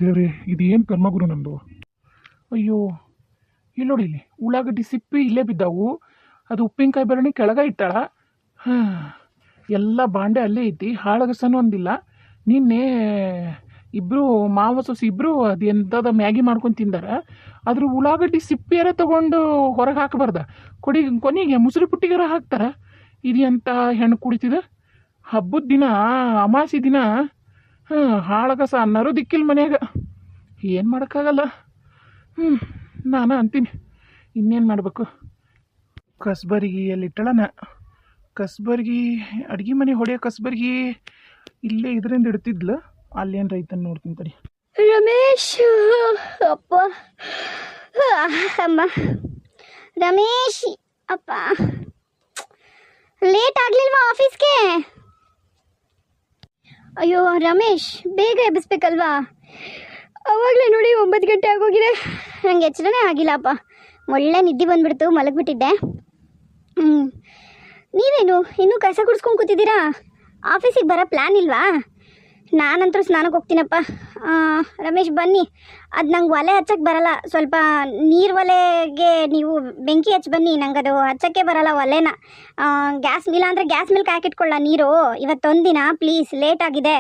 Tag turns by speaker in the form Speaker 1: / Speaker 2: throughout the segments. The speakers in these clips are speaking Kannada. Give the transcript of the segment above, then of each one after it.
Speaker 1: ದೇವ್ರಿ ಇದೇನು ಕರ್ಮಗುರು ನಮ್ಮದು. ಅಯ್ಯೋ ಇಲ್ಲಿ ನೋಡಿ, ಇಲ್ಲಿ ಉಳ್ಳಾಗಡ್ಡಿ ಸಿಪ್ಪಿ ಇಲ್ಲೇ ಬಿದ್ದಾವು. ಅದು ಉಪ್ಪಿನಕಾಯಿ ಭರಣಿ ಕೆಳಗೆ ಇಟ್ಟಾಳ. ಹಾಂ, ಎಲ್ಲ ಬಾಂಡೆ ಅಲ್ಲೇ ಐತಿ, ಹಾಳಗಸನೂ ಒಂದಿಲ್ಲ. ನಿನ್ನೆ ಇಬ್ಬರು ಮಾವ ಸೊಸೆ ಇಬ್ಬರು ಅದು ಎಂಥದ ಮ್ಯಾಗಿ ಮಾಡ್ಕೊಂಡು ತಿಂದಾರ. ಅದ್ರ ಉಳ್ಳಾಗಡ್ಡಿ ಸಿಪ್ಪಿಯಾರ ತೊಗೊಂಡು ಹೊರಗೆ ಹಾಕಬಾರ್ದ, ಕೊನೆಗೆ ಮುಸುರಿ ಪುಟ್ಟಿಗಾರ ಹಾಕ್ತಾರ. ಇದು ಎಂಥ ಹೆಣ್ಣು ಕುಡಿತಿದ. ಹಬ್ಬದ ದಿನ, ಅಮಾಸಿ ದಿನ ಹಾಳಗಸ ಅನ್ನೋರು ದಿಕ್ಕಿಲ್ಲ ಮನ್ಯಾಗ. ಏನು ಮಾಡೋಕ್ಕಾಗಲ್ಲ. ನಾನು ಅಂತೀನಿ, ಇನ್ನೇನು ಮಾಡಬೇಕು. ಕಸ್ಬರ್ಗಿ ಎಲ್ಲಿಟ್ಟಳನ, ಕಸ್ಬರ್ಗಿ ಅಡುಗೆ ಮನೆ ಹೊಡೆಯೋ ಕಸ್ಬರ್ಗಿ ಇಲ್ಲೇ ಇದರಿಂದ ಇಡ್ತಿದ್ಲು. ಅಲ್ಲೇನು ರೈತನ ನೋಡ್ತೀನಿ ತಡಿ.
Speaker 2: ರಮೇಶ್, ಅಪ್ಪ ಅಮ್ಮ, ರಮೇಶ್ ಅಪ್ಪ, ಲೇಟ್ ಆಗಲಿಲ್ವಾ ಆಫೀಸ್ಗೆ? ಅಯ್ಯೋ ರಮೇಶ್, ಬೇಗ ಎಬ್ಬಿಸ್ಬೇಕಲ್ವಾ? ಅವಾಗಲೇ ನೋಡಿ 9 ಗಂಟೆ ಆಗೋಗಿದೆ. ನನಗೆ ಎಚ್ಚರನೇ ಆಗಿಲ್ಲಪ್ಪ. ಒಳ್ಳೆ ನಿದ್ದೆ ಬಂದುಬಿಡ್ತು, ಮಲಗಿಬಿಟ್ಟಿದ್ದೆ. ನೀವೇನು ಇನ್ನೂ ಕಸ ಗುಡಿಸ್ಕೊಂಡು ಕೂತಿದ್ದೀರಾ? ಆಫೀಸಿಗೆ ಬರೋ ಪ್ಲ್ಯಾನ್ ಇಲ್ವಾ? ನಾನಂತರೂ ಸ್ನಾನಕ್ಕೆ ಹೋಗ್ತೀನಪ್ಪ. ರಮೇಶ್ ಬನ್ನಿ, ಅದು ನಂಗೆ ಒಲೆ ಹಚ್ಚಕ್ಕೆ ಬರಲ್ಲ. ಸ್ವಲ್ಪ ನೀರು ಒಲೆಗೆ ನೀವು ಬೆಂಕಿ ಹಚ್ಚಿ ಬನ್ನಿ, ನಂಗೆ ಅದು ಹಚ್ಚಕ್ಕೆ ಬರಲ್ಲ ಒಲೆನ. ಗ್ಯಾಸ್ ಇಲ್ಲ ಅಂದರೆ ಗ್ಯಾಸ್ ಮೇಲೆ ಕಾಯ್ಕಿಟ್ಕೊಳ್ಳ ನೀರು. ಇವತ್ತೊಂದಿನ ಪ್ಲೀಸ್, ಲೇಟ್ ಆಗಿದೆ.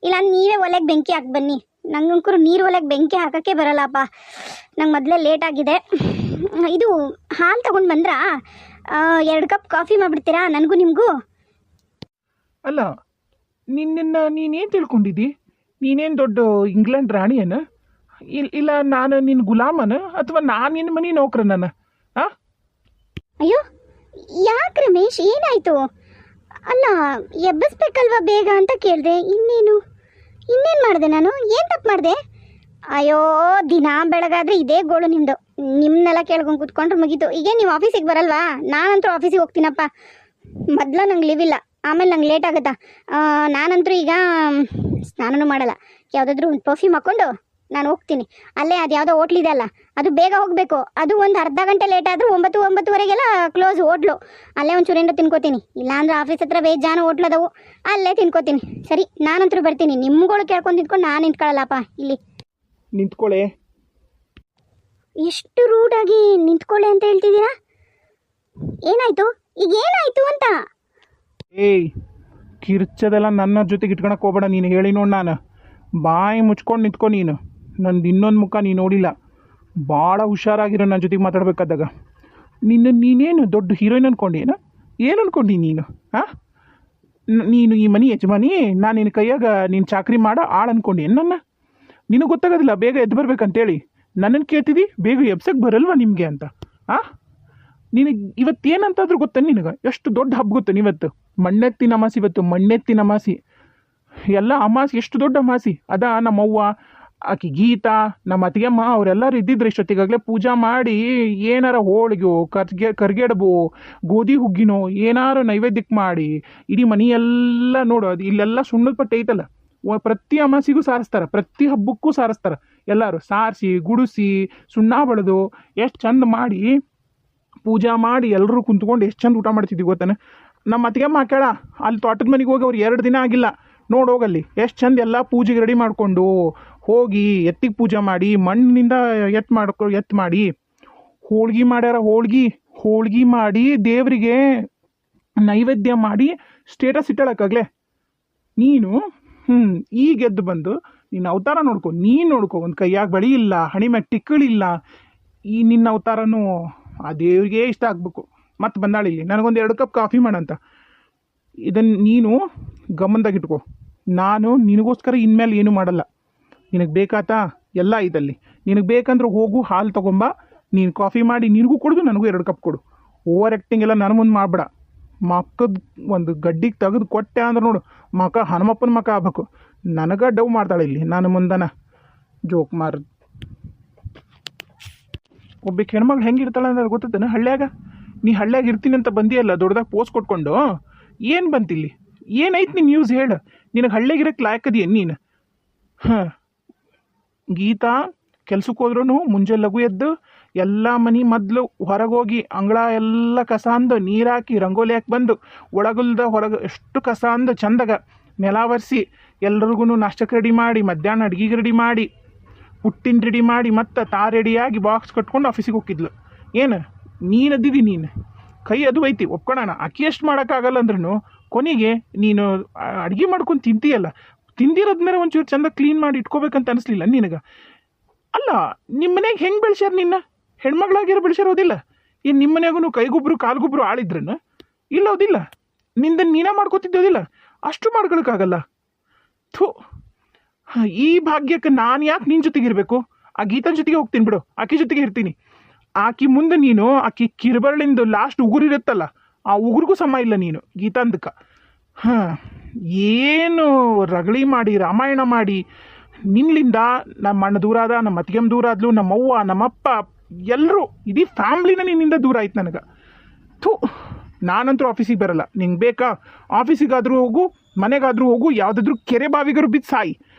Speaker 2: ಇಲ್ಲ ನೀವೇ ಒಲೆಗೆ ಬೆಂಕಿ ಹಾಕಿ ಬನ್ನಿ. ನಂಗಂಕರು ನೀರು ಒಲೆಗೆ ಬೆಂಕಿ ಹಾಕೋಕ್ಕೆ ಬರಲ್ಲಪ್ಪ, ನಂಗೆ ಮೊದಲೇ ಲೇಟ್ ಆಗಿದೆ. ಇದು ಹಾಲು ತೊಗೊಂಡು ಬಂದ್ರಾ? 2 ಕಪ್ ಕಾಫಿ ಮಾಡಿಬಿಡ್ತೀರಾ ನನಗೂ ನಿಮಗೂ?
Speaker 1: ಅಲ್ಲ, ನೀನೇನು ತಿಳ್ಕೊಂಡಿದ್ದಿ? ನೀನೇನು ದೊಡ್ಡ ಇಂಗ್ಲೆಂಡ್ ರಾಣಿಯನ? ಇಲ್ಲ ನಾನು ನಿನ್ನ ಗುಲಾಮನ, ಅಥವಾ ನಾನು ನಿನ್ನ ಮನೆ ನೌಕರನ? ಹಾಂ,
Speaker 2: ಅಯ್ಯೋ ಯಾಕೆ ರಮೇಶ್, ಏನಾಯಿತು? ಅಲ್ಲ, ಎಬ್ಬಿಸ್ಬೇಕಲ್ವಾ ಬೇಗ ಅಂತ ಕೇಳಿದೆ. ಇನ್ನೇನು ಮಾಡಿದೆ ನಾನು? ಏನು ತಪ್ಪು ಮಾಡಿದೆ? ಅಯ್ಯೋ, ದಿನ ಬೆಳಗಾದ್ರೆ ಇದೇ ಗೋಳು ನಿಮ್ಮದು. ನಿಮ್ಮನ್ನೆಲ್ಲ ಕೇಳ್ಕೊಂಡು ಕೂತ್ಕೊಂಡ್ರೆ ಮುಗೀತು. ಈಗ ನೀವು ಆಫೀಸಿಗೆ ಬರಲ್ವಾ? ನಾನಂತರೂ ಆಫೀಸಿಗೆ ಹೋಗ್ತೀನಪ್ಪ. ಮೊದಲು ನಂಗೆ ಲೀವ್ ಇಲ್ಲ, ಆಮೇಲೆ ನಂಗೆ ಲೇಟ್ ಆಗುತ್ತಾ. ನಾನಂತರೂ ಈಗ ಸ್ನಾನನೂ ಮಾಡಲ್ಲ. ಯಾವುದಾದ್ರೂ ಒಂದು ಪರ್ಫ್ಯೂಮ್ ಹಾಕ್ಕೊಂಡು ನಾನು ಹೋಗ್ತೀನಿ. ಅಲ್ಲೇ ಅದು ಯಾವುದೋ ಹೋಟ್ಲಿದೆ ಅಲ್ಲ, ಅದು ಬೇಗ ಹೋಗಬೇಕು. ಅದು ಒಂದು ಅರ್ಧ ಗಂಟೆ ಲೇಟ್ ಆದರೂ 9-9:30ಗೆಲ್ಲ ಕ್ಲೋಸ್ ಹೋಟ್ಲು. ಅಲ್ಲೇ ಒಂದು ಚೂರಿಂದ ತಿನ್ಕೋತೀನಿ. ಇಲ್ಲಾಂದ್ರೆ ಆಫೀಸ್ ಹತ್ರ ಬೇಜಾನು ಹೋಟ್ಲದವು, ಅಲ್ಲೇ ತಿನ್ಕೋತೀನಿ. ಸರಿ, ನಾನಂತರೂ ಬರ್ತೀನಿ. ನಿಮ್ಗಳು ಕೇಳ್ಕೊಂಡು ನಿಂತ್ಕೊಂಡು ನಾನು ನಿಂತ್ಕೊಳ್ಳಲ್ಲಪ್ಪ ಇಲ್ಲಿ.
Speaker 1: ನಿಂತ್ಕೊಳ್ಳೆ.
Speaker 2: ಎಷ್ಟು ರೂಢಾಗಿ ನಿಂತ್ಕೊಳ್ಳೆ ಅಂತ ಹೇಳ್ತಿದ್ದೀರಾ? ಏನಾಯಿತು ಈಗ, ಏನಾಯಿತು ಅಂತ?
Speaker 1: ಏಯ್, ಕಿರ್ಚದೆಲ್ಲ ನನ್ನ ಜೊತೆಗೆ ಇಟ್ಕೊಳಕ್ಕೆ ಹೋಗ್ಬೇಡ. ನೀನು ಹೇಳಿ ನೋಡಿ, ನಾನು ಬಾಯಿ ಮುಚ್ಕೊಂಡು ನಿಂತ್ಕೊ. ನೀನು ನಂದು ಇನ್ನೊಂದು ಮುಖ ನೀನು ನೋಡಿಲ್ಲ. ಭಾಳ ಹುಷಾರಾಗಿರೋ ನನ್ನ ಜೊತೆಗೆ ಮಾತಾಡ್ಬೇಕಾದಾಗ. ನೀನೇನು ದೊಡ್ಡ ಹೀರೋಯಿನ್ ಅನ್ಕೊಂಡೇನ? ಏನು ಅನ್ಕೊಂಡಿ ನೀನು? ಹಾಂ, ನೀನು ಈ ಮನೆ ಯಜಮಾನಿ, ನಾನು ನಿನ್ನ ಕೈಯಾಗ ನೀನು ಚಾಕ್ರಿ ಮಾಡೋ ಆಳು ಅನ್ಕೊಂಡೇನು ನನ್ನ? ನಿನಗೆ ಗೊತ್ತಾಗೋದಿಲ್ಲ ಬೇಗ ಎದ್ದು ಬರ್ಬೇಕಂತೇಳಿ ನನ್ನನ್ನು ಕೇಳ್ತಿದ್ದಿ? ಬೇಗ ಎಬ್ಸಕ್ಕೆ ಬರಲ್ವಾ ನಿಮಗೆ ಅಂತ? ಹಾಂ, ನಿನಗೆ ಇವತ್ತೇನಂತಾದ್ರೂ ಗೊತ್ತ? ನಿನಗೆ ಎಷ್ಟು ದೊಡ್ಡ ಹಬ್ಬ ಗೊತ್ತು? ನೀವತ್ತು ಮಣ್ಣೆತ್ತಿನ ಅಮಾಸಿ. ಇವತ್ತು ಮಣ್ಣೆತ್ತಿನ ಅಮಾಸಿ. ಎಲ್ಲ ಅಮಾಸಿ, ಎಷ್ಟು ದೊಡ್ಡ ಅಮಾಸಿ ಅದ. ನಮ್ಮವ್ವ, ಆಕಿ ಗೀತಾ, ನಮ್ಮ ಅತ್ತಿಗೆಮ್ಮ ಅವರೆಲ್ಲರೂ ಇದ್ದಿದ್ರು ಇಷ್ಟೊತ್ತಿಗಾಗಲೇ ಪೂಜಾ ಮಾಡಿ ಏನಾರ ಹೋಳಿಗೆ, ಕರ್ಗೆಡಬು, ಗೋಧಿ ಹುಗ್ಗಿನೋ ಏನಾರು ನೈವೇದ್ಯಕ್ಕೆ ಮಾಡಿ ಇಡೀ ಮನೆಯೆಲ್ಲ ನೋಡು. ಅದು ಇಲ್ಲೆಲ್ಲ ಸುಣ್ಣದ ಪಟ್ಟೆ ಐತಲ್ಲ, ಪ್ರತಿ ಅಮಾಸಿಗೂ ಸಾರಿಸ್ತಾರೆ, ಪ್ರತಿ ಹಬ್ಬಕ್ಕೂ ಸಾರಿಸ್ತಾರೆ. ಎಲ್ಲರೂ ಸಾರಿಸಿ ಗುಡಿಸಿ ಸುಣ್ಣ ಬಳಿದು ಎಷ್ಟು ಚಂದ ಮಾಡಿ ಪೂಜಾ ಮಾಡಿ ಎಲ್ಲರೂ ಕುಂತ್ಕೊಂಡು ಎಷ್ಟು ಚಂದ ಊಟ ಮಾಡ್ತಿದ್ವಿ ಗೊತ್ತಾನೆ. ನಮ್ಮ ಅತ್ತಿಗೆಮ್ಮ ಹಾಕ್ಯಾಳ, ಅಲ್ಲಿ ತೋಟದ ಮನೆಗೆ ಹೋಗಿ ಅವ್ರು 2 ದಿನ ಆಗಿಲ್ಲ ನೋಡೋಗಲ್ಲಿ ಎಷ್ಟು ಚಂದ ಎಲ್ಲ ಪೂಜೆಗೆ ರೆಡಿ ಮಾಡಿಕೊಂಡು ಹೋಗಿ ಎತ್ತಿಗೆ ಪೂಜೆ ಮಾಡಿ ಮಣ್ಣಿನಿಂದ ಎತ್ತು ಮಾಡಿ ಹೋಳ್ಗೆ ಮಾಡ್ಯಾರ. ಹೋಳ್ಗೆ ಮಾಡಿ ದೇವರಿಗೆ ನೈವೇದ್ಯ ಮಾಡಿ ಸ್ಟೇಟಸ್ ಇಟ್ಟಾಳಕ್ಕಾಗಲೇ. ನೀನು ಈಗ ಎದ್ದು ಬಂದು ನಿನ್ನ ಅವತಾರ ನೋಡ್ಕೊ. ನೀನು ನೋಡ್ಕೊ, ಒಂದು ಕೈಯಾಗ ಬಳಿ ಇಲ್ಲ, ಹಣಿ ಮ್ಯಾಗ ಟಿಕ್ಕಳಿಲ್ಲ. ಈ ನಿನ್ನ ಅವತಾರನೂ ಆ ದೇವ್ರಿಗೆ ಇಷ್ಟ ಆಗ್ಬೇಕು. ಮತ್ತೆ ಬಂದಾಳಿಲ್ಲಿ ನನಗೊಂದು 2 ಕಪ್ ಕಾಫಿ ಮಾಡಂತ. ಇದನ್ನು ನೀನು ಗಮನದಾಗಿಟ್ಕೊ. ನಾನು ನಿನಗೋಸ್ಕರ ಇನ್ಮೇಲೆ ಏನೂ ಮಾಡಲ್ಲ. ನಿನಗೆ ಬೇಕಾತಾ ಎಲ್ಲ ಇದಲ್ಲಿ. ನಿನಗೆ ಬೇಕಂದ್ರೆ ಹೋಗು, ಹಾಲು ತೊಗೊಂಬ, ನೀನು ಕಾಫಿ ಮಾಡಿ ನಿನಗೂ ಕೊಡೋದು, ನನಗೂ 2 ಕಪ್ ಕೊಡು. ಓವರ್ ಆ್ಯಕ್ಟಿಂಗ್ ಎಲ್ಲ ನನ್ನ ಮುಂದೆ ಮಾಡಬೇಡ. ಮಕ್ಕದ ಒಂದು ಗಡ್ಡಿಗೆ ತೆಗೆದು ಕೊಟ್ಟೆ ಅಂದ್ರೆ ನೋಡು, ಮಕ ಹನುಮಪ್ಪನ ಮಕ ಆಗ್ಬೇಕು. ನನಗೆ ಡವ್ ಮಾಡ್ತಾಳೆ ಇಲ್ಲಿ ನಾನು ಮುಂದನ ಜೋಕ್ ಮಾರ್. ಒಬ್ಬಕ್ಕೆ ಹೆಣ್ಮಗಳು ಹೆಂಗಿರ್ತಾಳೆ ಅಂದ್ರೆ ಗೊತ್ತೇನೆ? ಹಳ್ಳ್ಯಾಗ ನೀ ಹಳ್ಳ್ಯಾಗ ಇರ್ತೀನಿ ಅಂತ ಬಂದಿಯಲ್ಲ, ದೊಡ್ಡದಾಗ ಪೋಸ್ಟ್ ಕೊಟ್ಕೊಂಡು. ಏನು ಬಂತಿಲ್ಲಿ? ಏನೈತಿ ನೀನು ನ್ಯೂಸ್ ಹೇಳು. ನಿನಗೆ ಹಳ್ಳ್ಯಾಗಿರಕ್ಕೆ ಲಾಯಕದೀಯ ನೀನು? ಹಾಂ, ಗೀತಾ ಕೆಲ್ಸಕ್ಕೆ ಹೋದ್ರೂ ಮುಂಜಾನೆ ಲಘು ಎದ್ದು ಎಲ್ಲ ಮನೆ ಮೊದಲು ಹೊರಗೋಗಿ ಅಂಗಳ ಎಲ್ಲ ಕಸ ಅಂದು ನೀರು ಹಾಕಿ ರಂಗೋಲಿ ಹಾಕಿ ಬಂದು ಒಳಗಲ್ದ ಹೊರಗೆ ಎಷ್ಟು ಕಸ ಅಂದು ಚಂದಾಗ ನೆಲ ಒರೆಸಿ ಎಲ್ರಿಗೂ ನಾಷ್ಟಕ್ಕೆ ರೆಡಿ ಮಾಡಿ ಮಧ್ಯಾಹ್ನ ಅಡ್ಗೆಗೆ ರೆಡಿ ಮಾಡಿ ಪುಟ್ಟಿನ ರೆಡಿ ಮಾಡಿ ಮತ್ತೆ ತಾ ರೆಡಿಯಾಗಿ ಬಾಕ್ಸ್ ಕಟ್ಕೊಂಡು ಆಫೀಸಿಗೆ ಹೋಗಿದ್ಲು. ಏನು ನೀನು ಅದ್ದಿದ್ದಿ, ನೀನು ಕೈ ಅದು ಐತಿ ಒಪ್ಕೊಳ್ಳೋಣ. ಅಕ್ಕಿ ಎಷ್ಟು ಮಾಡೋಕ್ಕಾಗಲ್ಲ ಅಂದ್ರೂ ಕೊನೆಗೆ ನೀನು ಅಡುಗೆ ಮಾಡ್ಕೊಂಡು ತಿಂತೀಯಲ್ಲ, ತಿಂದಿರೋದ್ಮೇಲೆ ಒಂಚೂರು ಚಂದ ಕ್ಲೀನ್ ಮಾಡಿ ಇಟ್ಕೋಬೇಕಂತ ಅನಿಸ್ಲಿಲ್ಲ ನಿನಗೆ? ಅಲ್ಲ, ನಿಮ್ಮ ಮನೆಗೆ ಹೆಂಗೆ ಬೆಳೆಸ್ಯಾರ ನಿನ್ನ? ಹೆಣ್ಮಗಳಾಗಿರೋ ಬೆಳೆಸಿರೋದಿಲ್ಲ? ಏನು ನಿಮ್ಮ ಮನೆಯಾಗೂ ಕೈಗೊಬ್ರು ಕಾಲ್ಗೊಬ್ರು ಆಳಿದ್ರನ? ಇಲ್ಲೋದಿಲ್ಲ, ನಿಂದನ್ನು ನೀನೇ ಮಾಡ್ಕೋತಿದ್ದೋದಿಲ್ಲ? ಅಷ್ಟು ಮಾಡ್ಕೊಳಕ್ಕಾಗಲ್ಲ. ಥೂ, ಈ ಭಾಗ್ಯಕ್ಕೆ ನಾನು ಯಾಕೆ ನಿನ್ನ ಜೊತೆಗಿರಬೇಕು? ಆ ಗೀತನ ಜೊತೆಗೆ ಹೋಗ್ತೀನಿ ಬಿಡು, ಆಕೆ ಜೊತೆಗೆ ಇರ್ತೀನಿ. ಆಕಿ ಮುಂದೆ ನೀನು ಆಕಿ ಕಿರುಬರಳಿಂದು ಲಾಸ್ಟ್ ಉಗುರಿರುತ್ತಲ್ಲ, ಆ ಉಗುರಿಗೂ ಸಮ ಇಲ್ಲ ನೀನು ಗೀತಾಂದಕ್ಕೆ. ಹಾಂ, ಏನು ರಗಳಿ ಮಾಡಿ ರಾಮಾಯಣ ಮಾಡಿ ನಿನ್ನಿಂದ ನಮ್ಮ ಅಣ್ಣ ದೂರ ಆದ, ನಮ್ಮ ಅತ್ತಿಗೆಮ್ಮ ದೂರ ಆದ್ಲು, ನಮ್ಮವ್ವ ನಮ್ಮಪ್ಪ ಎಲ್ಲರೂ ಇಡೀ ಫ್ಯಾಮ್ಲಿನ ನಿನ್ನಿಂದ ದೂರ ಆಯ್ತು ನನಗೆ. ಥೂ, ನಾನಂತೂ ಆಫೀಸಿಗೆ ಬರಲ್ಲ. ನಿಂಗೆ ಬೇಕಾ ಆಫೀಸಿಗಾದರೂ ಹೋಗು, ಮನೆಗಾದರೂ ಹೋಗು, ಯಾವುದಾದ್ರೂ ಕೆರೆ ಬಾವಿಗಾರು ಬಿದ್ದು ಸಾಯಿ,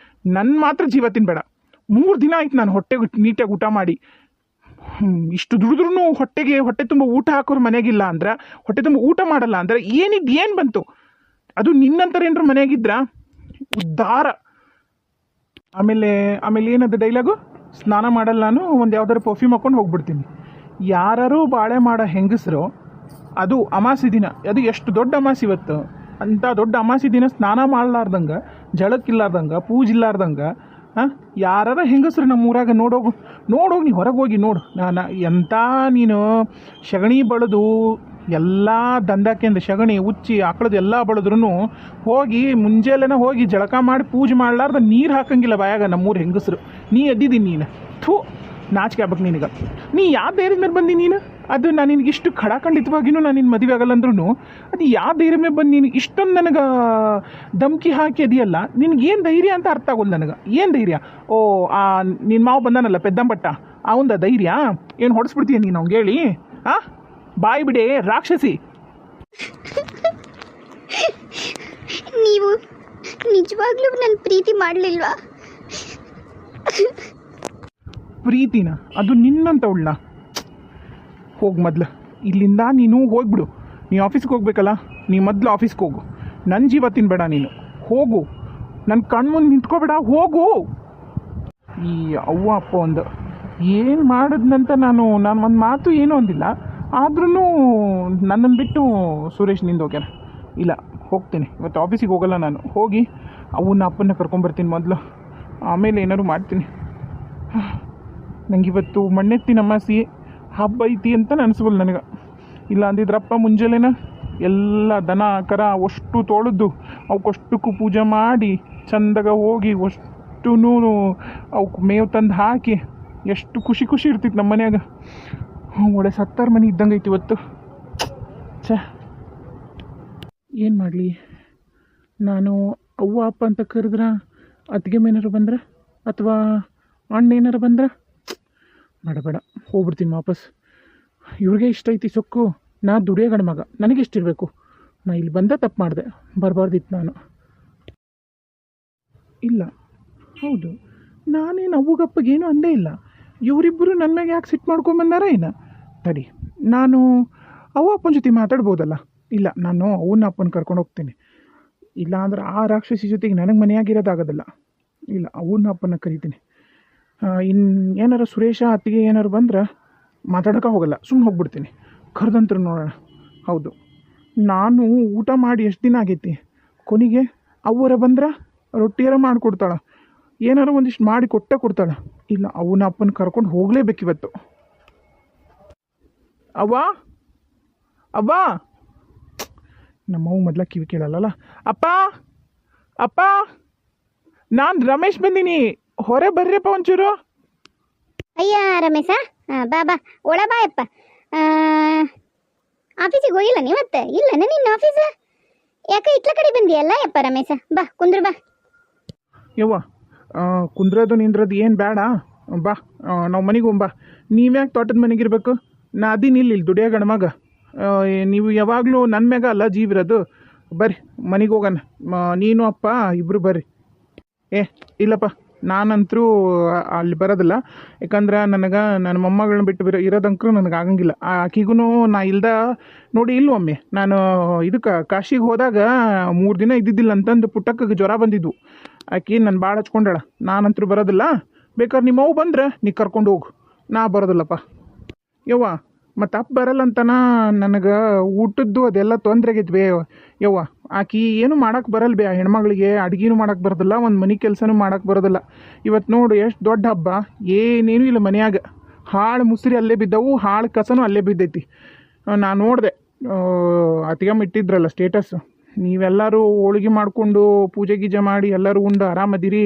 Speaker 1: ನನ್ನ ಮಾತ್ರ ಜೀವ ತಿನ್ಬೇಡ. 3 ದಿನ ಆಯ್ತು ನಾನು ಹೊಟ್ಟೆಗೆ ನೀಟಾಗಿ ಊಟ ಮಾಡಿ. ಇಷ್ಟು ದುಡಿದ್ರೂ ಹೊಟ್ಟೆ ತುಂಬ ಊಟ ಹಾಕೋರು ಮನೆಗಿಲ್ಲ ಅಂದ್ರೆ, ಹೊಟ್ಟೆ ತುಂಬ ಊಟ ಮಾಡಲ್ಲ ಅಂದ್ರೆ ಏನು ಬಂತು? ಅದು ನಿನ್ನಂತರ ಏನಾರು ಮನೆಯಾಗಿದ್ರ ಉದ್ಧಾರ. ಆಮೇಲೆ ಏನದು ಡೈಲಾಗು? ಸ್ನಾನ ಮಾಡಲ್ಲ ನಾನು, ಒಂದು ಯಾವ್ದಾರು ಪರ್ಫ್ಯೂಮ್ ಹಾಕೊಂಡು ಹೋಗ್ಬಿಡ್ತೀನಿ. ಯಾರು ಬಾಳೆ ಮಾಡೋ ಹೆಂಗಸರು, ಅದು ಅಮಾಸಿ ದಿನ, ಅದು ಎಷ್ಟು ದೊಡ್ಡ ಅಮಾಸಿ ಇವತ್ತು, ಅಂಥ ದೊಡ್ಡ ಅಮಾಸಿ ದಿನ ಸ್ನಾನ ಮಾಡಲಾರ್ದಂಗೆ, ಜಳಕ್ಕಿಲ್ಲಾರ್ದಂಗೆ, ಪೂಜೆ ಇಲ್ಲಾರ್ದಂಗೆ ಯಾರ ಹೆಂಗಸ್ರು ನಮ್ಮ ಊರಾಗ ನೋಡೋಗು ನೀ ಹೊರಗೆ ಹೋಗಿ ನೋಡು. ನಾನು ಎಂಥ ನೀನು ಸಗಣಿ ಬಳದು ಎಲ್ಲ ದಂಧಕ್ಕೆಂದು ಸಗಣಿ ಉಚ್ಚಿ ಆಕಳದು ಎಲ್ಲ ಬಳದ್ರೂ ಹೋಗಿ ಮುಂಜಾನೆನ ಹೋಗಿ ಜಳಕ ಮಾಡಿ ಪೂಜೆ ಮಾಡಲಾರ್ದ ನೀರು ಹಾಕಂಗಿಲ್ಲ ಬಾಯಾಗ ನಮ್ಮೂರು ಹೆಂಗಸರು. ನೀ ಎದ್ದಿದ್ದೀನಿ ನೀನು. ಥೂ, ನಾಚಿಕೆ ಆಗ್ಬೇಕು ನಿನಗೆ. ನೀ ಯಾವ ಧೈರ್ಯದ ಮೇಲೆ ಬಂದಿ ನೀನು? ಅದು ನಾನು ನಿನಗೆ ಇಷ್ಟು ಖಡಾಖಂಡಿತವಾಗಿಯೂ ನಾನು ನಿನ್ನ ಮದುವೆ ಆಗಲ್ಲ ಅಂದ್ರೂ ಅದು ಯಾವ ಧೈರ್ಯ ಮೇಲೆ ಬಂದು ನೀನು ಇಷ್ಟೊಂದು ನನಗೆ ಧಮ್ಕಿ ಹಾಕಿ ಅದೆಯಲ್ಲ, ನಿನಗೇನು ಧೈರ್ಯ ಅಂತ ಅರ್ಥ ಆಗೋಲ್ಲ ನನಗೆ. ಏನು ಧೈರ್ಯ? ಓ, ನಿನ್ನ ಮಾವು ಬಂದಾನಲ್ಲ ಪೆದ್ದಂಬಟ್ಟ, ಅವಂದ ಧೈರ್ಯ? ಏನು ಹೊಡೆಸ್ಬಿಡ್ತೀಯ ನೀನು ಅವ್ನಿಗೆ ಹೇಳಿ? ಬಾಯ್ ಬಿಡೆ ರಾಕ್ಷಸಿ.
Speaker 2: ನೀವು ನಿಜವಾಗ್ಲೂ ನನ್ನ ಪ್ರೀತಿ ಮಾಡಲಿಲ್ವಾ?
Speaker 1: ಪ್ರೀತಿನ? ಅದು ನಿನ್ನಂತವಳನ್ನ? ಹೋಗು ಮೊದಲು ಇಲ್ಲಿಂದ, ನೀನು ಹೋಗ್ಬಿಡು. ನೀ ಆಫೀಸ್ಗೆ ಹೋಗ್ಬೇಕಲ್ಲ, ನೀ ಮೊದಲು ಆಫೀಸ್ಗೆ ಹೋಗು. ನನ್ನ ಜೀವ ತಿನ್ಬೇಡ ನೀನು. ಹೋಗು, ನನ್ನ ಕಣ್ಮುಂದೆ ನಿಂತ್ಕೋಬೇಡ, ಹೋಗು. ಈ ಅವ್ವ ಅಪ್ಪ ಒಂದು ಏನು ಮಾಡಿದ್ನಂತ ನಾನು ಒಂದು ಮಾತು ಏನೂ ಅಂದಿಲ್ಲ, ಆದ್ರೂ ನನ್ನನ್ನು ಬಿಟ್ಟು ಸುರೇಶ್ ನಿಂದು ಹೋಗ್ಯಾನ. ಇಲ್ಲ, ಹೋಗ್ತೀನಿ ಇವತ್ತು ಆಫೀಸಿಗೆ ಹೋಗಲ್ಲ ನಾನು. ಹೋಗಿ ಅವನ್ನ ಅಪ್ಪನ್ನ ಕರ್ಕೊಂಬರ್ತೀನಿ ಮೊದಲು, ಆಮೇಲೆ ಏನಾದ್ರು ಮಾಡ್ತೀನಿ. ನಂಗೆ ಇವತ್ತು ಮಣ್ಣೆತ್ತಿನ ಅಮಾಸಿ ಹಬ್ಬ ಐತಿ ಅಂತ ಅನಿಸ್ಬಲ್ಲ ನನಗೆ. ಇಲ್ಲ ಅಂದಿದ್ರಪ್ಪ ಮುಂಜಾನೆನ ಎಲ್ಲ ದನ ಕರ ಅಷ್ಟು ತೊಳೆದು ಅವಕ್ಕಷ್ಟಕ್ಕೂ ಪೂಜೆ ಮಾಡಿ ಚಂದಾಗ ಹೋಗಿ ಅಷ್ಟು ಅವಕ್ಕೆ ಮೇವು ತಂದು ಹಾಕಿ ಎಷ್ಟು ಖುಷಿ ಇರ್ತಿತ್ತು ನಮ್ಮ ಮನ್ಯಾಗ. ಒಳ್ಳೆ ಸತ್ತಾರ ಮನೆ ಇದ್ದಂಗೆ ಐತಿ ಇವತ್ತು. ಛೇ, ಏನು ಮಾಡಲಿ? ನಾನು ಅವ್ವ ಅಪ್ಪ ಅಂತ ಕರೆದ್ರೆ ಅತ್ತಿಗೆ ಮೇನಾರು ಬಂದ್ರೆ ಅಥವಾ ಅಣ್ಣ ಏನಾರು ಬಂದ್ರೆ ಬೇಡ ಹೋಗ್ಬಿಡ್ತೀನಿ ವಾಪಸ್. ಇವ್ರಿಗೆ ಇಷ್ಟ ಐತಿ ಸೊಕ್ಕು, ನಾ ದುಡಿಯೋ ಗಂಡ ಮಗ, ನನಗೆ ಎಷ್ಟಿರಬೇಕು? ನಾ ಇಲ್ಲಿ ಬಂದ ತಪ್ಪು ಮಾಡಿದೆ, ಬರಬಾರ್ದಿತ್ತು ನಾನು. ಇಲ್ಲ, ಹೌದು, ನಾನೇನು ಅವ್ವಗಪ್ಪಗೇನು ಅಂದೇ ಇಲ್ಲ. ಇವರಿಬ್ಬರು ನನ್ನ ಮ್ಯಾಗೆ ಯಾಕೆ ಸಿಟ್ಟು ಮಾಡ್ಕೊಂಬಂದಾರ ಏನು? ತಡಿ, ನಾನು ಅವ್ವ ಅಪ್ಪನ ಜೊತೆ ಮಾತಾಡ್ಬೋದಲ್ಲ. ಇಲ್ಲ, ನಾನು ಅವನ ಅಪ್ಪನ ಕರ್ಕೊಂಡು ಹೋಗ್ತೀನಿ. ಇಲ್ಲ ಅಂದ್ರೆ ಆ ರಾಕ್ಷಸಿ ಜೊತೆಗೆ ನನಗೆ ಮನೆಯಾಗಿರೋದಾಗೋದಿಲ್ಲ. ಇಲ್ಲ, ಅವನ ಅಪ್ಪನ ಕರಿತೀನಿ. ಏನಾರು ಸುರೇಶ ಅತ್ತಿಗೆ ಏನಾರು ಬಂದ್ರೆ ಮಾತಾಡೋಕೆ ಹೋಗಲ್ಲ, ಸುಮ್ಮನೆ ಹೋಗ್ಬಿಡ್ತೀನಿ. ಕರೆದಂತರು ನೋಡೋಣ. ಹೌದು, ನಾನು ಊಟ ಮಾಡಿ ಎಷ್ಟು ದಿನ ಆಗೈತಿ, ಕೊನೆಗೆ ಅವ್ವರ ಬಂದ್ರೆ ರೊಟ್ಟಿಯಾರ ಮಾಡಿಕೊಡ್ತಾಳೆ, ಏನಾರು ಒಂದಿಷ್ಟು ಮಾಡಿ ಕೊಡ್ತಾಳೆ. ಇಲ್ಲ, ಅವನ ಅಪ್ಪನ ಕರ್ಕೊಂಡು ಹೋಗಲೇಬೇಕು ಇವತ್ತು. ಅವ್ವ ನಮ್ಮವ್ವ ಮೊದಲ ಕಿವಿ ಕೇಳಲ್ಲ. ಅಪ್ಪ ನಾನು ರಮೇಶ್ ಬಂದೀನಿ, ಹೊರ ಬರ್ರಿಯಪ್ಪ ಒಂಚೂರು.
Speaker 2: ಅಯ್ಯ ರಮೇಶ, ಬಾ ಒಳ ಬಾಯಪ್ಪ. ಆಫೀಸಿಗೆ ಹೋಗಿಲ್ಲ ನೀವತ್ತೆ? ಇಲ್ಲ ನಿನ್ನ ಆಫೀಸ್ ಯಾಕೆ ಇಟ್ಲ ಕಡೆ ಬಂದಿಯಲ್ಲ ಯಪ್ಪ ರಮೇಶ? ಬಾ ಕುಂದ್ರು ಬಾ.
Speaker 1: ಯವ್ವ, ಕುಂದ್ರದು ನಿಂದ್ರದು ಏನು ಬೇಡ, ಬಾ ನಾವು ಮನೆಗೆ ಹೋಗ್ಬಾ. ನೀವ್ಯಾಕೆ ತೋಟದ ಮನೆಗಿರ್ಬೇಕು? ನಾ ಅದೀನಿ ಇಲ್ಲಿ ದುಡಿಯೋ ಗಂಡ್ಮಗ. ನೀವು ಯಾವಾಗಲೂ ನನ್ನ ಮ್ಯಾಗ ಅಲ್ಲ ಜೀವಿರೋದು. ಬರ್ರಿ ಮನೆಗೆ ಹೋಗೋಣ, ನೀನು ಅಪ್ಪ ಇಬ್ಬರು ಬರ್ರಿ. ಇಲ್ಲಪ್ಪ, ನಾನಂತರೂ ಅಲ್ಲಿ ಬರೋದಿಲ್ಲ. ಯಾಕಂದ್ರೆ ನನಗೆ ನನ್ನ ಮೊಮ್ಮಗಳನ್ನ ಬಿಟ್ಟು ಇರೋದಂಕರೂ ನನಗೆ ಆಗಂಗಿಲ್ಲ. ಆಕಿಗೂ ನಾ ಇಲ್ದ ನೋಡಿ ಇಲ್ವೊಮ್ಮೆ ನಾನು ಇದಕ್ಕೆ ಕಾಶಿಗೆ ಹೋದಾಗ 3 ದಿನ ಇದ್ದಿದ್ದಿಲ್ಲ ಅಂತಂದು ಪುಟ್ಟಕ್ಕೆ ಜ್ವರ ಬಂದಿದ್ವು. ಆಕಿ ನಾನು ಭಾಳ ಹಚ್ಕೊಂಡಾಳ. ನಾನಂತರೂ ಬರೋದಿಲ್ಲ. ಬೇಕಾದ್ರೆ ನಿಮ್ಮ ಅವು ಬಂದ್ರೆ ನೀ ಕರ್ಕೊಂಡು ಹೋಗು, ನಾ ಬರೋದಿಲ್ಲಪ್ಪ. ಯವ್ವ ಮತ್ತು ಅಪ್ಪ ಬರಲ್ಲಂತನ ನನಗೆ ಊಟದ್ದು ಅದೆಲ್ಲ ತೊಂದ್ರೆಗೈತೆ ಬೇ ಯವ್ವ. ಆಕಿ ಏನು ಮಾಡಕ್ಕೆ ಬರಲ್ಲ ಬೇ, ಆ ಹೆಣ್ಮಗಳಿಗೆ ಅಡುಗೆನೂ ಮಾಡಕ್ಕೆ ಬರೋದಿಲ್ಲ, ಒಂದು ಮನೆ ಕೆಲಸನೂ ಮಾಡಕ್ಕೆ ಬರೋದಿಲ್ಲ. ಇವತ್ತು ನೋಡು ಎಷ್ಟು ದೊಡ್ಡ ಹಬ್ಬ, ಏನೇನೂ ಇಲ್ಲ ಮನ್ಯಾಗ. ಹಾಳು ಮುಸ್ರಿ ಅಲ್ಲೇ ಬಿದ್ದವು, ಹಾಳು ಕಸನೂ ಅಲ್ಲೇ ಬಿದ್ದೈತಿ. ನಾನು ನೋಡಿದೆ ಅತಿಗಮ್ಮ ಇಟ್ಟಿದ್ರಲ್ಲ ಸ್ಟೇಟಸ್, ನೀವೆಲ್ಲರೂ ಹೋಳಿಗೆ ಮಾಡಿಕೊಂಡು ಪೂಜೆ ಗೀಜೆ ಮಾಡಿ ಎಲ್ಲರೂ ಉಂಡು ಆರಾಮದಿರಿ.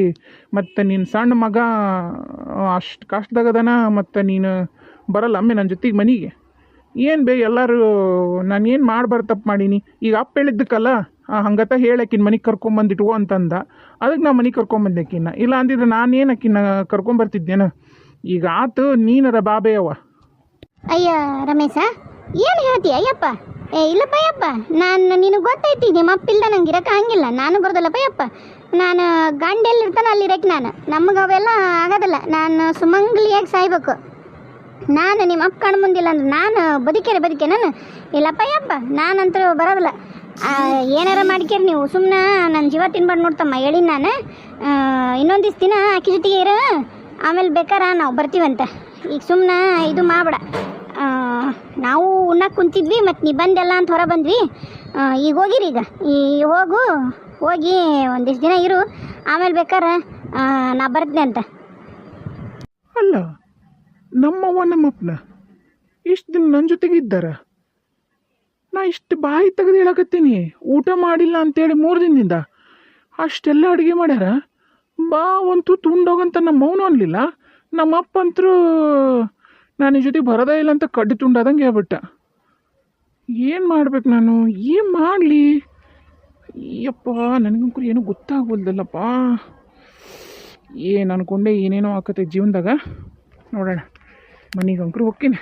Speaker 1: ಮತ್ತು ನಿನ್ನ ಸಣ್ಣ ಮಗ ಅಷ್ಟು ಕಷ್ಟದಾಗದನ, ಮತ್ತು ನೀನು ಬರಲ್ಲ ಅಮ್ಮೆ ನನ್ನ ಜೊತೆಗೆ ಮನೆಗೆ. ಏನು ಬೇ ಎಲ್ಲರೂ ನಾನು ಏನು ಮಾಡ್ಬಾರ್ದು ತಪ್ಪು ಮಾಡೀನಿ? ಈಗ ಅಪ್ಪ ಹೇಳಿದ್ದಕ್ಕಲ್ಲ ಹಂಗತ ಹೇಳಕ್ಕಿನ್ನ ಮನೆಗೆ ಕರ್ಕೊಂಬಂದಿಟ್ಕೋ ಅಂತಂದ, ಅದಕ್ಕೆ ನಾ ಮನೆಗೆ ಕರ್ಕೊಂಬಂದೆ ಅಕ್ಕಿನ್ನ. ಇಲ್ಲ ಅಂದಿದ್ರೆ ನಾನೇನು ಅಕ್ಕಿನ್ನ ಕರ್ಕೊಂಬರ್ತಿದ್ದೇನ? ಈಗ ಆತು, ನೀನರ ಬಾಬೆಯವ್ವ.
Speaker 2: ಅಯ್ಯ ರಮೇಶ, ಏನು ಹೇಳ್ತೀಯ ಅಯ್ಯಪ್ಪ? ಇಲ್ಲಪ್ಪ ಅಯ್ಯಪ್ಪ, ನಾನು ನಿನಗೆ ಗೊತ್ತೈತಿ ನಿಮ್ಮ ಅಪ್ಪ ಇಲ್ದ ನಂಗೆ ಇರಕ್ಕೆ ಹಂಗಿಲ್ಲ. ನಾನು ಬರೋದಲ್ಲಪ್ಪ ಅಯ್ಯಪ್ಪ. ನಾನು ಗಂಡ ಎಲ್ಲಿರ್ತಾನೆ ಅಲ್ಲಿ ಇರಕ್ಕೆ ನಮಗೆ ಅವೆಲ್ಲ ಆಗೋದಿಲ್ಲ. ನಾನು ಸುಮಂಗಲಿಯಾಗಿ ಸಾಯ್ಬೇಕು. ನಾನು ನಿಮ್ಮ ಅಪ್ಪ ಕಣ್ಣು ಮುಂದಿಲ್ಲ ಅಂದ್ರೆ ನಾನು ಬದುಕೆ ನಾನು. ಇಲ್ಲಪ್ಪ ಅಯ್ಯಪ್ಪ, ನಾನಂತರೂ ಬರೋದಿಲ್ಲ. ಏನಾರ ಮಾಡ್ಕೇರಿ ನೀವು, ಸುಮ್ಮನೆ ನನ್ನ ಜೀವ ತಿನ್ಬಾರ್ದು ನೋಡ್ತಮ್ಮ. ಹೇಳಿನ ನಾನು ಇನ್ನೊಂದು ದಿವ್ಸ ದಿನ ಆಕಿ ಜೊತೆಗೆ ಇರು, ಆಮೇಲೆ ಬೇಕಾರೆ ನಾವು ಬರ್ತೀವಂತ. ಈಗ ಸುಮ್ಮನೆ ಇದು ಮಾಡ್ಬೇಡ. ನಾವು ಉಣ್ಣಕ್ಕೆ ಕುಂತಿದ್ವಿ, ಮತ್ತು ನೀ ಬಂದೆಲ್ಲ ಅಂತ ಹೊರ ಬಂದ್ವಿ. ಈಗ ಹೋಗಿರಿ, ಈಗ ಹೋಗಿ ಒಂದಿಷ್ಟು ದಿನ ಇರು, ಆಮೇಲೆ ಬೇಕಾರೆ ನಾ ಬರ್ತೀನಿ ಅಂತ.
Speaker 1: ಅಲ್ಲ, ನಮ್ಮವ್ವ ನಮ್ಮಪ್ಪನ ಇಷ್ಟು ದಿನ ನನ್ನ ಜೊತೆಗೆ ಇದ್ದಾರ. ನಾ ಇಷ್ಟು ಬಾಯಿ ತೆಗೆದು ಹೇಳಕತ್ತೀನಿ ಊಟ ಮಾಡಿಲ್ಲ ಅಂತೇಳಿ 3 ದಿನದಿಂದ. ಅಷ್ಟೆಲ್ಲ ಅಡುಗೆ ಮಾಡ್ಯಾರ. ಬಾ ಒಂದು ತುತ್ತು ಉಂಡೋಗಂತ ನಮ್ಮ ಮೌನ ಅನ್ಲಿಲ್ಲ. ನಮ್ಮ ಅಪ್ಪ ಅಂತರೂ ನಾನು ಈ ಜೊತೆ ಬರೋದೇ ಇಲ್ಲ ಅಂತ ಕಡ್ಡಿ ತುಂಡಾದಂಗೆ ಹೇಳ್ಬಿಟ್ಟ. ಏನು ಮಾಡ್ಬೇಕು ನಾನು? ಏನು ಮಾಡಲಿ ಯಪ್ಪ? ನನಗಂಕರು ಏನೂ ಗೊತ್ತಾಗೋಲ್ದಲ್ಲಪ್ಪ. ಏನು ಅನ್ಕೊಂಡೆ ಏನೇನೋ ಆಕತ್ತೆ ಜೀವನದಾಗ. ನೋಡೋಣ, ಮನೆಗಂಕರು ಹೋಗ್ತೀನಿ.